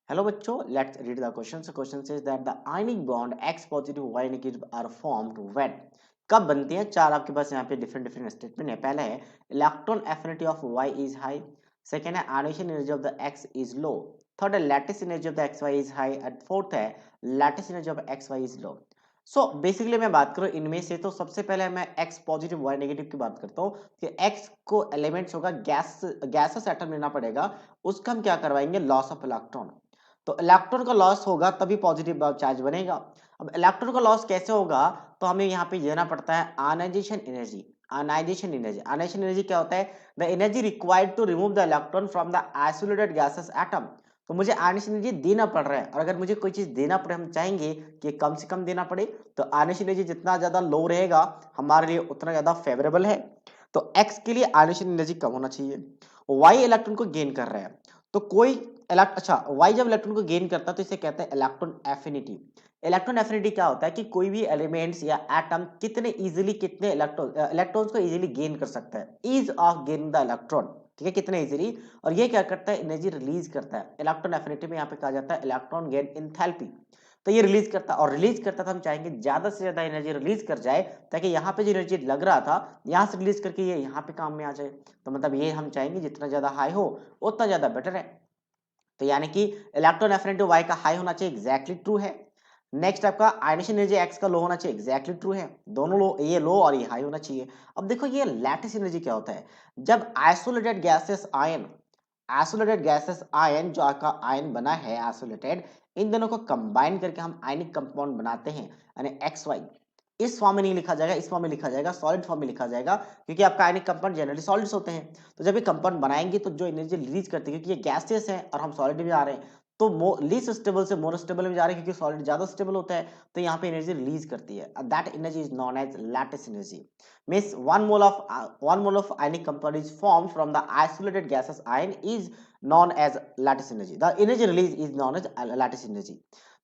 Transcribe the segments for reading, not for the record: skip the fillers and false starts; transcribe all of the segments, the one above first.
Hello बच्चों, let's read the question. Question says that the ionic bond X positive Y negative are formed when. कब बनती है? चार आपके पास यहाँ पे डिफरेंट डिफरेंट स्टेटमेंट है. पहला है electron affinity of Y is high. Second है ionization energy of the X is low. Third है lattice energy of the XY is high and fourth है lattice energy of XY is low. So basically मैं बात करूं इनमें से, तो सबसे पहले मैं X पॉजिटिव Y नेगेटिव की बात करता हूं कि X को एलिमेंट्स होगा गैसेस एटम लेना पड़ेगा. उसका हम क्या करवाएंगे? Loss of electron. तो इलेक्ट्रॉन का लॉस होगा तभी पॉजिटिव चार्ज बनेगा. अब इलेक्ट्रॉन का लॉस कैसे होगा? तो हमें यहाँ पे देना पड़ता है आयनाइजेशन एनर्जी. आयनाइजेशन एनर्जी क्या होता है? The energy required to remove the electron from the isolated gases atom. तो मुझे आयनाइजेशन एनर्जी देना पड़ रहा है, और अगर मुझे कोई चीज देना पड़े, हम चाहेंगे कि कम से कम देना पड़े. तो आयनाइजेशन एनर्जी जितना ज्यादा लो रहेगा हमारे लिए उतना ज्यादा फेवरेबल है. तो एक्स के लिए आयनाइजेशन एनर्जी कम होना चाहिए. वाई इलेक्ट्रॉन को गेन कर रहा है. तो कोई अच्छा, वाई जब इलेक्ट्रॉन को गेन करता है तो इसे कहते हैं इलेक्ट्रॉन एफिनिटी. इलेक्ट्रॉन एफिनिटी क्या होता है कि कोई भी एलिमेंट्स या एटम कितने इजीली कितने इलेक्ट्रॉन्स को इजीली गेन कर सकता है. Ease of gain the electron. ठीक है, कितने इजीली. और ये क्या करता है? एनर्जी रिलीज करता है. इलेक्ट्रॉन एफिनिटी में यहाँ पे कहा जाता है इलेक्ट्रॉन गेन इंथैल्पी. तो ये रिलीज करता है, और रिलीज करता था हम चाहेंगे ज्यादा से ज्यादा एनर्जी रिलीज कर जाए, ताकि यहाँ पे जो एनर्जी लग रहा था यहाँ से रिलीज करके ये यहाँ पे काम में आ जाए. तो मतलब ये हम चाहेंगे जितना ज्यादा हाई हो उतना ज्यादा बेटर है. तो यानी कि इलेक्ट्रॉन एफिनिटी वाई का हाई होना चाहिए, एग्जैक्टली ट्रू है. नेक्स्ट आपका आयनेशन एनर्जी एक्स का लो होना चाहिए, एग्जैक्टली ट्रू है. दोनों लो, ये लो और ये हाई होना चाहिए. अब देखो ये लैटिस एनर्जी क्या होता है? जब आइसोलेटेड गैसेस आयन जो आपका आयन बना है आइसोलेटेड, इन दोनों को कंबाइन करके हम आयनिक कंपाउंड बनाते हैं. यानी एक्स वाई. इस फॉर्म में नहीं लिखा जाएगा, इस फॉर्म में लिखा जाएगा, सॉलिड फॉर्म में लिखा जाएगा, क्योंकि आपका आयनिक कंपाउंड जनरली सॉलिड्स होते हैं. तो जब ये कंपाउंड बनाएंगे तो जो एनर्जी रिलीज करते हैं, क्योंकि ये गैसेस है और हम सॉलिड में आ रहे हैं, तो लीस्ट स्टेबल से मोर स्टेबल में जा रहे हैं, क्योंकि सॉलिड ज्यादा स्टेबल होता है. तो यहाँ पे एनर्जी रिलीज करती है. That energy is known as lattice energy. Means one mole of ionic compound is form from the isolated gases ion is known as lattice energy. The energy release is known as lattice energy.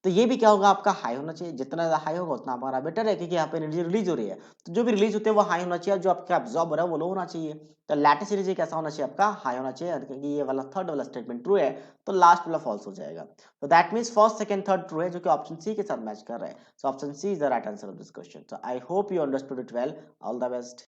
तो ये भी क्या होगा? आपका high होना चाहिए. जितना ज्यादा हाई होगा उतना हमारा बेटर है, क्योंकि यहाँ पे एनर्जी रिलीज हो रही है. तो जो भी रिलीज होते हैं वो हाई होना चाहिए, और जो आपका एब्जॉर्ब हो रहा है वो लो होना चाहिए. तो लैटिस एनर्जी कैसा होना चाहिए? आपका हाई होना चाहिए, क्योंकि ये वाला थर्ड वाला स्टेटमेंट ट्रू है. तो लास्ट वाला फॉल्स हो जाएगा. तो that means first second third true है, जो कि ऑप्शन सी के साथ मैच कर रहा है. So option C is the right answer of this question. So I hope you understood it well. All the best.